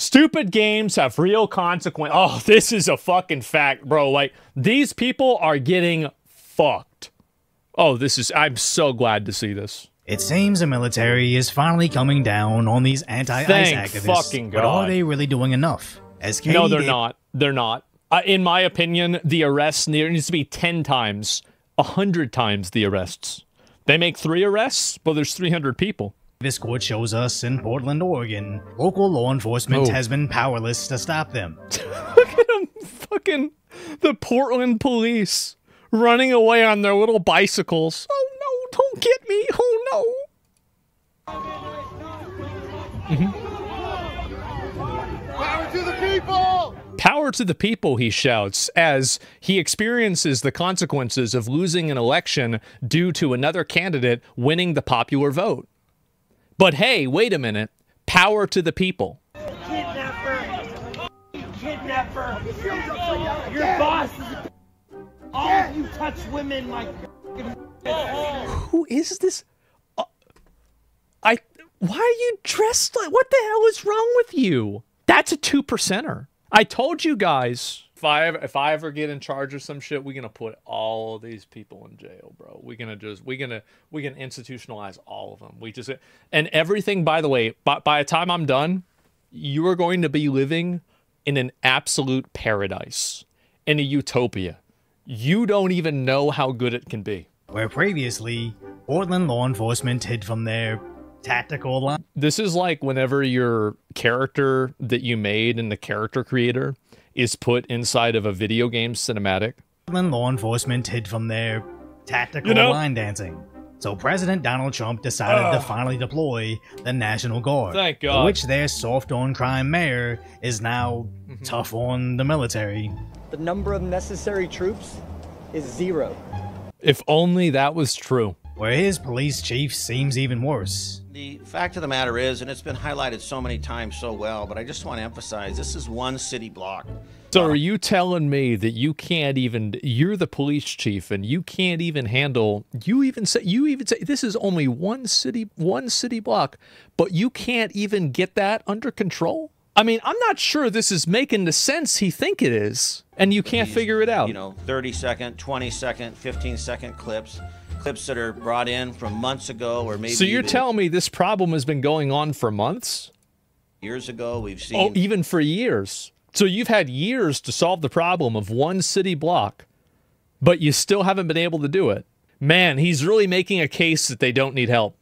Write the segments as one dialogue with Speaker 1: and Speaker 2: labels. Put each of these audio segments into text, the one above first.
Speaker 1: Stupid games have real consequences. Oh, this is a fucking fact, bro. Like, these people are getting fucked. Oh, I'm so glad to see this.
Speaker 2: It seems the military is finally coming down on these anti-ICE activists.
Speaker 1: Fucking God.
Speaker 2: But are they really doing enough?
Speaker 1: No, they're not. They're not. In my opinion, the arrests needs to be 10 times, 100 times the arrests. They make 3 arrests, but there's 300 people.
Speaker 2: This court shows us in Portland, Oregon, local law enforcement has been powerless to stop them.
Speaker 1: Look at them, fucking the Portland police running away on their little bicycles. Oh no, don't get me. Oh no.
Speaker 3: Power to the people!
Speaker 1: Power to the people, he shouts, as he experiences the consequences of losing an election due to another candidate winning the popular vote. But hey, wait a minute. Power to the people.
Speaker 4: Kidnapper! Kidnapper! Your boss is all of you touch women like
Speaker 1: Who is this? Why are you dressed like, what the hell is wrong with you? That's a 2%er. I told you guys, if I ever get in charge of some shit, we're gonna put all of these people in jail, bro. We're gonna institutionalize all of them. And everything, by the way, by the time I'm done, you are going to be living in an absolute paradise, in a utopia. You don't even know how good it can be.
Speaker 2: Where previously, Portland law enforcement hid from their tactical line.
Speaker 1: This is like whenever your character that you made in the character creator is put inside of a video game cinematic.
Speaker 2: Portland law enforcement hid from their tactical line dancing. So President Donald Trump decided to finally deploy the National Guard.
Speaker 1: Thank God.
Speaker 2: For which their soft-on-crime mayor is now tough on the military.
Speaker 5: The number of necessary troops is 0.
Speaker 1: If only that was true.
Speaker 2: Where his police chief seems even worse.
Speaker 6: The fact of the matter is, and it's been highlighted so many times so well, but I just want to emphasize, this is one city block.
Speaker 1: So are you telling me that you can't even, you're the police chief and you can't even handle, you even say this is only one city block, but you can't even get that under control? I mean, I'm not sure this is making the sense he think it is, and you can't figure it out.
Speaker 6: 30-second, 20-second, 15-second clips that are brought in from months ago, or maybe.
Speaker 1: So you're telling me this problem has been going on for months?
Speaker 6: Years ago, we've seen.
Speaker 1: Oh, even for years. So you've had years to solve the problem of one city block, but you still haven't been able to do it. Man, he's really making a case that they don't need help.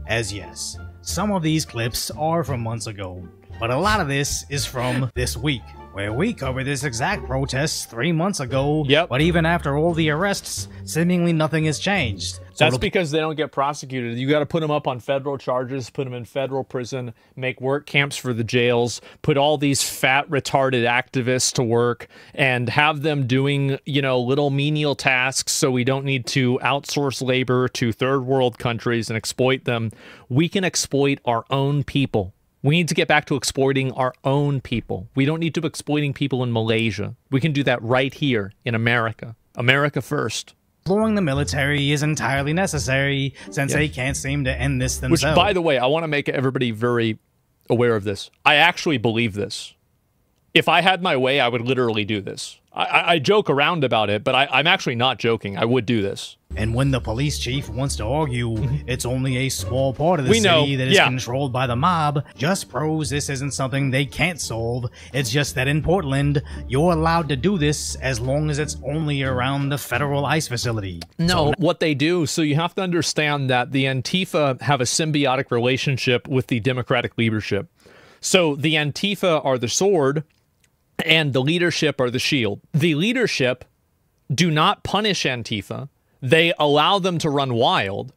Speaker 2: As yes, some of these clips are from months ago, but a lot of this is from this week, where we covered this exact protest 3 months ago.
Speaker 1: Yep.
Speaker 2: But even after all the arrests, seemingly nothing has changed. So
Speaker 1: that's because they don't get prosecuted. You got to put them up on federal charges, put them in federal prison, make work camps for the jails, put all these fat, retarded activists to work, and have them doing, little menial tasks so we don't need to outsource labor to third world countries and exploit them. We can exploit our own people. We need to get back to exploiting our own people. We don't need to be exploiting people in Malaysia. We can do that right here in America. America first.
Speaker 2: Deploying the military is entirely necessary since they can't seem to end this themselves.
Speaker 1: Which, by the way, I want to make everybody very aware of this. I actually believe this. If I had my way, I would literally do this. I joke around about it, but I'm actually not joking. I would do this.
Speaker 2: And when the police chief wants to argue it's only a small part of the city that is controlled by the mob, just proves this isn't something they can't solve. It's just that in Portland, you're allowed to do this as long as it's only around the federal ICE facility.
Speaker 1: No, what they do, so you have to understand that the Antifa have a symbiotic relationship with the Democratic leadership. So the Antifa are the sword, and the leadership are the shield. The leadership do not punish Antifa. They allow them to run wild,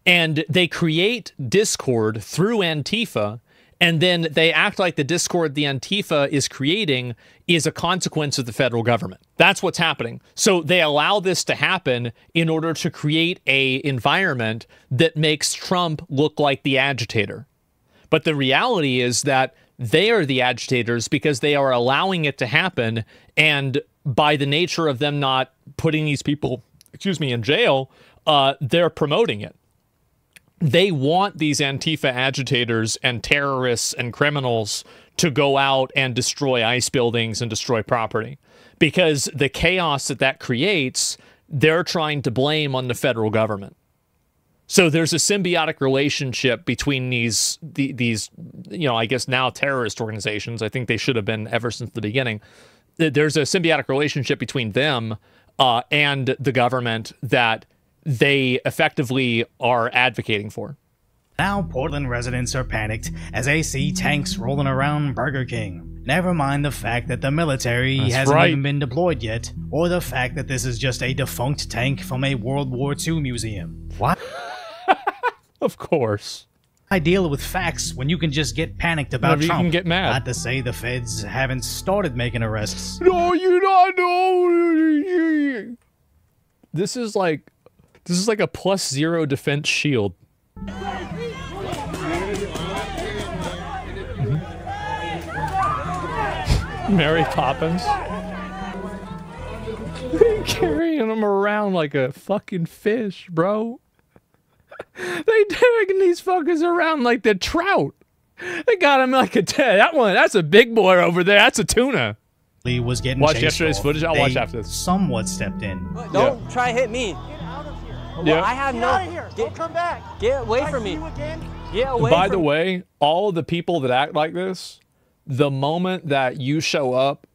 Speaker 1: and they create discord through Antifa, and then they act like the discord the Antifa is creating is a consequence of the federal government. That's what's happening. So they allow this to happen in order to create an environment that makes Trump look like the agitator. But the reality is that they are the agitators because they are allowing it to happen, and by the nature of them not putting these people, in jail, they're promoting it. They want these Antifa agitators and terrorists and criminals to go out and destroy ICE buildings and destroy property. Because the chaos that creates, they're trying to blame on the federal government. So there's a symbiotic relationship between these, I guess now terrorist organizations. I think they should have been ever since the beginning. There's a symbiotic relationship between them and the government that they effectively are advocating for.
Speaker 2: Now Portland residents are panicked as they see tanks rolling around Burger King. Never mind the fact that the military hasn't even been deployed yet, or the fact that this is just a defunct tank from a World War II museum. What?
Speaker 1: Of course.
Speaker 2: I deal with facts when you can just get panicked about Trump.
Speaker 1: You can get mad.
Speaker 2: Not to say the feds haven't started making arrests.
Speaker 1: No, you don't know. This is like a +0 defense shield. Mary Poppins. Carrying them around like a fucking fish, bro. They dragging these fuckers around like they're trout. They got him like that's a big boy over there. That's a tuna.
Speaker 2: Lee was getting
Speaker 1: watch yesterday's footage. I'll watch after this.
Speaker 2: Somewhat stepped in.
Speaker 3: Don't try to hit me. Get out of here. Well, I have no.
Speaker 4: Get out of here. Don't come back.
Speaker 3: Get away from me. Get away.
Speaker 1: By the way, all the people that act like this, the moment that you show up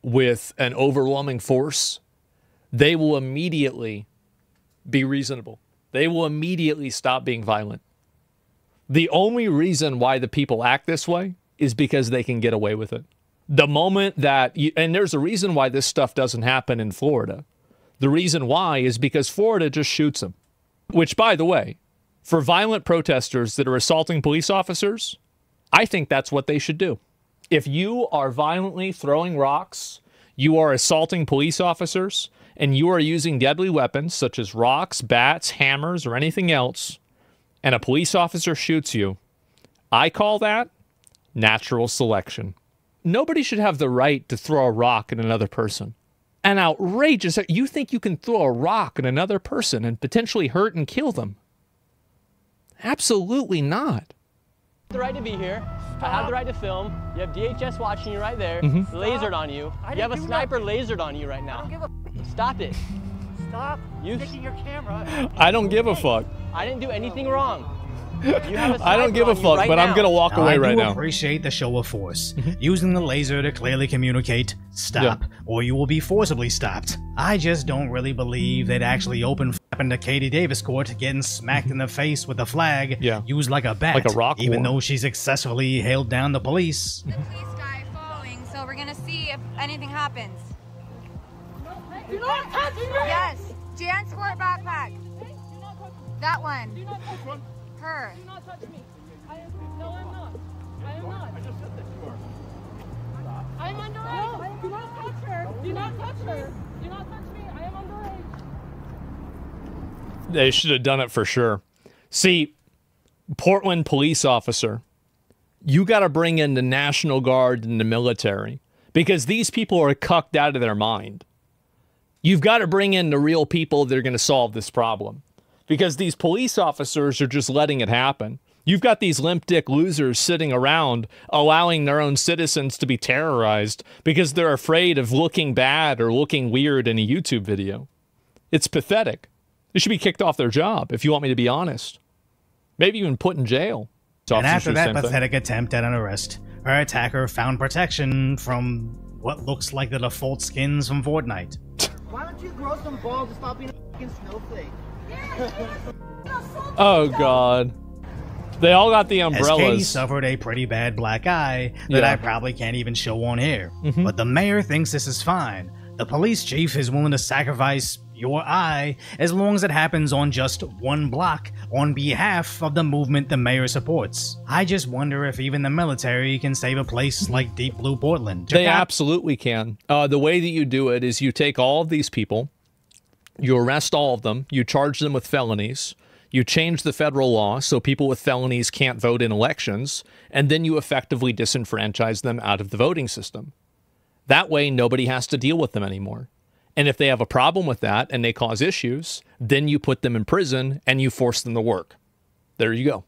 Speaker 1: with an overwhelming force, they will immediately be reasonable. They will immediately stop being violent. The only reason why the people act this way is because they can get away with it. The moment that and there's a reason why this stuff doesn't happen in Florida. The reason why is because Florida just shoots them. Which, by the way, for violent protesters that are assaulting police officers, I think that's what they should do. If you are violently throwing rocks, you are assaulting police officers, and you are using deadly weapons such as rocks, bats, hammers, or anything else, and a police officer shoots you, I call that natural selection. Nobody should have the right to throw a rock at another person. An outrageous, you think you can throw a rock at another person and potentially hurt and kill them? Absolutely not.
Speaker 3: The right to be here. I have the right to film. You have DHS watching you right there, lasered on you. You have a sniper lasered on you right now. Stop it.
Speaker 4: Stop taking your camera.
Speaker 1: I don't give a fuck.
Speaker 3: I didn't do anything wrong. You have a
Speaker 1: I don't give a fuck,
Speaker 3: right
Speaker 1: but
Speaker 3: now.
Speaker 1: I'm going to walk away right now.
Speaker 2: I appreciate the show of force. Using the laser to clearly communicate, stop, or you will be forcibly stopped. I just don't really believe they'd actually open into Katie Davis court getting smacked in the face with a flag used like a bat,
Speaker 1: like a rock
Speaker 2: even though she successfully hailed down the police.
Speaker 7: The police guy following, so we're gonna see if anything happens.
Speaker 4: Do not touch me!
Speaker 7: Yes, Jan Sport backpack. That one.
Speaker 4: Do not touch me.
Speaker 7: Her.
Speaker 4: Do not touch me. No, I'm not. I am not. I just said that you are. I'm underage. Do not touch her. Do not touch her. Do not touch me. I am underage.
Speaker 1: They should have done it for sure. See, Portland police officer, you got to bring in the National Guard and the military because these people are cucked out of their mind. You've got to bring in the real people that are going to solve this problem because these police officers are just letting it happen. You've got these limp dick losers sitting around allowing their own citizens to be terrorized because they're afraid of looking bad or looking weird in a YouTube video. It's pathetic. They should be kicked off their job, if you want me to be honest. Maybe even put in jail.
Speaker 2: And after that pathetic attempt at an arrest, our attacker found protection from what looks like the default skins from Fortnite.
Speaker 4: Why don't you grow some balls to stop being a fucking snowflake?
Speaker 1: Oh, God. They all got the umbrellas.
Speaker 2: As Katie suffered a pretty bad black eye that I probably can't even show on here. But the mayor thinks this is fine. The police chief is willing to sacrifice your eye as long as it happens on just one block on behalf of the movement the mayor supports. I just wonder if even the military can save a place like Deep Blue Portland.
Speaker 1: They absolutely can. The way that you do it is you take all of these people, you arrest all of them, you charge them with felonies, you change the federal law so people with felonies can't vote in elections, and then you effectively disenfranchise them out of the voting system. That way, nobody has to deal with them anymore. And if they have a problem with that and they cause issues, then you put them in prison and you force them to work. There you go.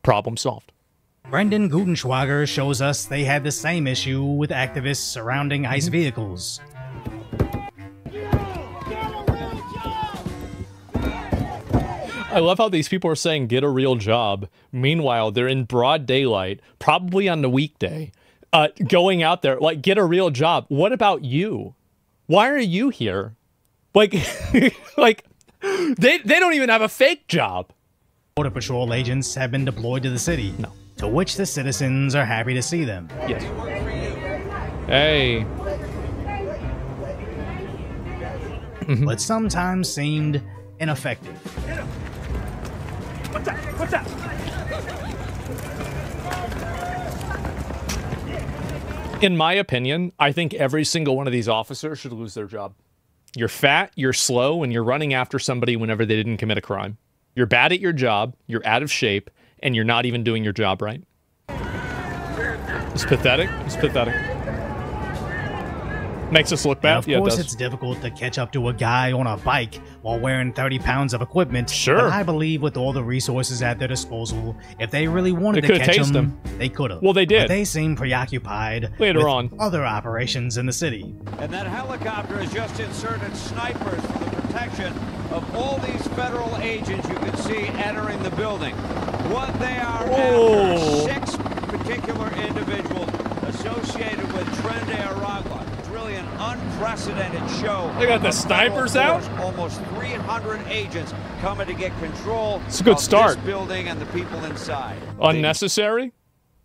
Speaker 1: Problem solved.
Speaker 2: Brendan Gutenschwager shows us they had the same issue with activists surrounding ICE vehicles.
Speaker 1: I love how these people are saying, get a real job. Meanwhile, they're in broad daylight, probably on the weekday, going out there, like, get a real job. What about you? Why are you here? Like, like they don't even have a fake job.
Speaker 2: Border Patrol agents have been deployed to the city,
Speaker 1: no.
Speaker 2: To which the citizens are happy to see them.
Speaker 1: Yes. Hey.
Speaker 2: But sometimes seemed ineffective.
Speaker 4: What's that? What's that?
Speaker 1: In my opinion, I think every single one of these officers should lose their job. You're fat, you're slow, and you're running after somebody whenever they didn't commit a crime. You're bad at your job, you're out of shape, and you're not even doing your job right. It's pathetic. It's pathetic. Makes us look bad.
Speaker 2: Of course, it's difficult to catch up to a guy on a bike while wearing 30 pounds of equipment.
Speaker 1: Sure.
Speaker 2: But I believe with all the resources at their disposal, if they really wanted to catch him, they could have.
Speaker 1: Well, they did.
Speaker 2: But they seem preoccupied
Speaker 1: later
Speaker 2: with
Speaker 1: on
Speaker 2: other operations in the city.
Speaker 8: And that helicopter has just inserted snipers for the protection of all these federal agents you can see entering the building. What they are after, 6 particular individuals associated with Trende Aragua. Really an unprecedented show.
Speaker 1: They got the snipers out.
Speaker 8: Almost 300 agents coming to get control.
Speaker 1: It's a good start.
Speaker 8: This building and the people inside.
Speaker 1: Unnecessary?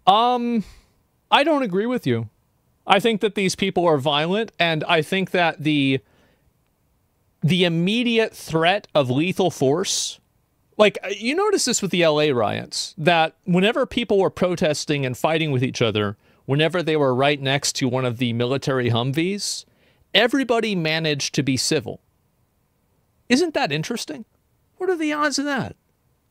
Speaker 1: I don't agree with you. I think that these people are violent, and I think that the immediate threat of lethal force, like, you notice this with the LA riots, that whenever people were protesting and fighting with each other, whenever they were right next to one of the military Humvees, everybody managed to be civil. Isn't that interesting? What are the odds of that?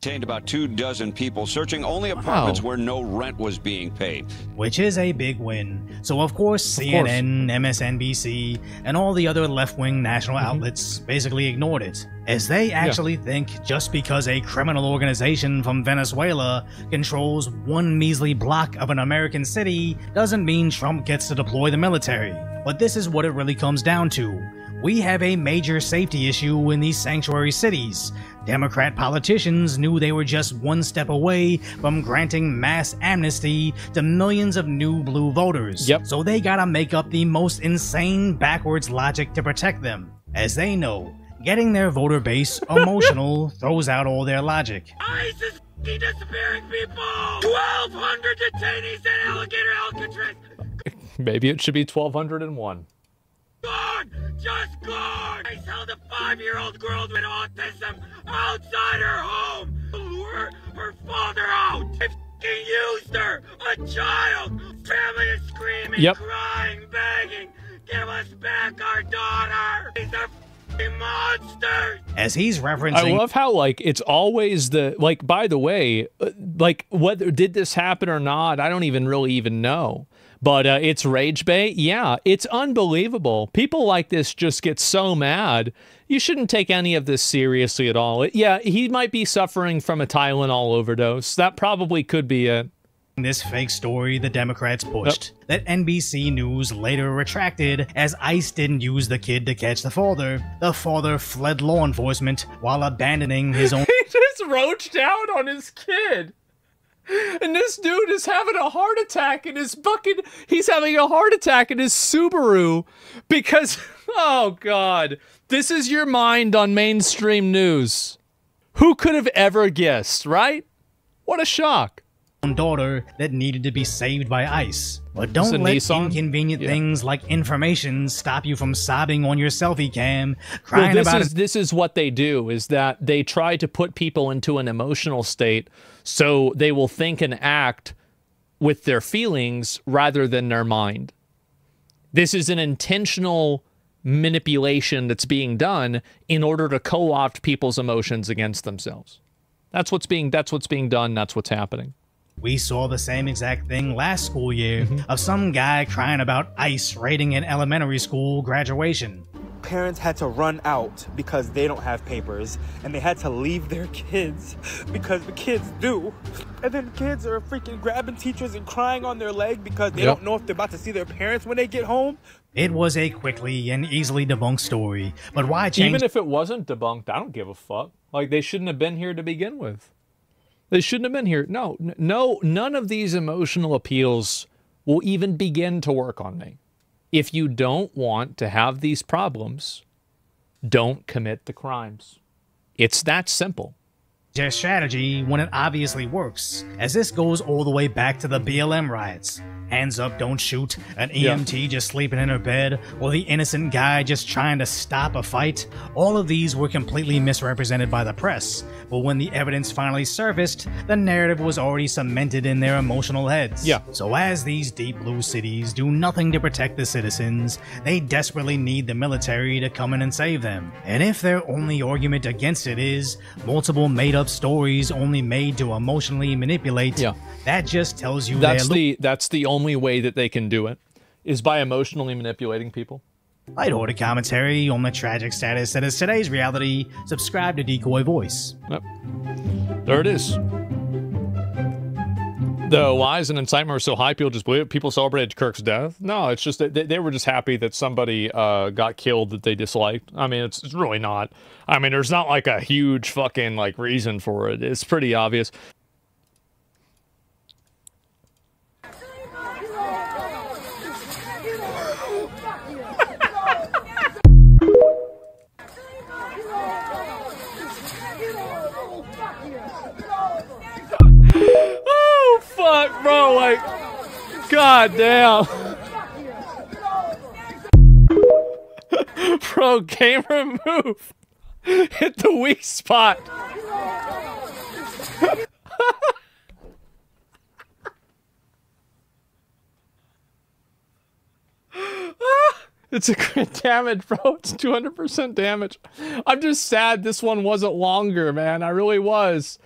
Speaker 9: Detained about 24 people searching only apartments where no rent was being paid.
Speaker 2: Which is a big win. So of course CNN, MSNBC, and all the other left-wing national outlets basically ignored it, as they actually think just because a criminal organization from Venezuela controls one measly block of an American city doesn't mean Trump gets to deploy the military. But this is what it really comes down to. We have a major safety issue in these sanctuary cities. Democrat politicians knew they were just one step away from granting mass amnesty to millions of new blue voters. So they gotta make up the most insane backwards logic to protect them. As they know, getting their voter base emotional throws out all their logic.
Speaker 4: ICE is disappearing people! 1,200 detainees at Alligator Alcatraz!
Speaker 1: Maybe it should be 1,201.
Speaker 4: Guard! Just guard! I held a 5-year-old girl with autism outside her home! Lure her father out! They used her! A child! Family is screaming, crying, begging! Give us back our daughter! These are f***ing monsters!
Speaker 2: As he's referencing...
Speaker 1: I love how, like, it's always the... Like, by the way, like, whether did this happen or not, I don't even really know. But it's rage bait. Yeah, it's unbelievable. People like this just get so mad. You shouldn't take any of this seriously at all. Yeah, he might be suffering from a Tylenol overdose. That probably could be it.
Speaker 2: This fake story the Democrats pushed, that NBC News later retracted, as ICE didn't use the kid to catch the father. The father fled law enforcement while abandoning his own...
Speaker 1: He just roached out on his kid. And this dude is having a heart attack in his bucket. He's having a heart attack in his Subaru because, oh God, this is your mind on mainstream news. Who could have ever guessed, right? What a shock.
Speaker 2: Daughter that needed to be saved by ICE. But don't let inconvenient things like information stop you from sobbing on your selfie cam, crying about it.
Speaker 1: This is what they do, is that they try to put people into an emotional state so they will think and act with their feelings rather than their mind. This is an intentional manipulation that's being done in order to co-opt people's emotions against themselves. That's what's being done, that's what's happening.
Speaker 2: We saw the same exact thing last school year of some guy crying about ICE raiding an elementary school graduation.
Speaker 10: parents had to run out because they don't have papers, and they had to leave their kids because the kids do. And then kids are freaking grabbing teachers and crying on their leg because they don't know if they're about to see their parents when they get home.
Speaker 2: It was a quickly and easily debunked story, but why change?
Speaker 1: Even if it wasn't debunked, I don't give a fuck. Like, they shouldn't have been here to begin with. They shouldn't have been here. No, none of these emotional appeals will even begin to work on me. If you don't want to have these problems, don't commit the crimes. It's that simple.
Speaker 2: Their strategy when it obviously works, as this goes all the way back to the BLM riots. Hands up, don't shoot, an EMT just sleeping in her bed, or the innocent guy just trying to stop a fight. All of these were completely misrepresented by the press, but when the evidence finally surfaced, the narrative was already cemented in their emotional heads. So as these deep blue cities do nothing to protect the citizens, they desperately need the military to come in and save them. And if their only argument against it is multiple made-up stories only made to emotionally manipulate, that just tells you
Speaker 1: that's the only way that they can do it, is by emotionally manipulating people.
Speaker 2: Lighthearted commentary on the tragic status that is today's reality. Subscribe to Decoy Voice.
Speaker 1: Yep. There it is. The whys and incitement were so high, people celebrated Kirk's death. No, it's just that they were just happy that somebody got killed that they disliked. I mean, it's really not. I mean, there's not like a huge fucking like reason for it. It's pretty obvious. Oh fuck, bro! Like, god damn, bro! Camera move, hit the weak spot. It's a crit damage, bro. It's 200% damage. I'm just sad this one wasn't longer, man. I really was.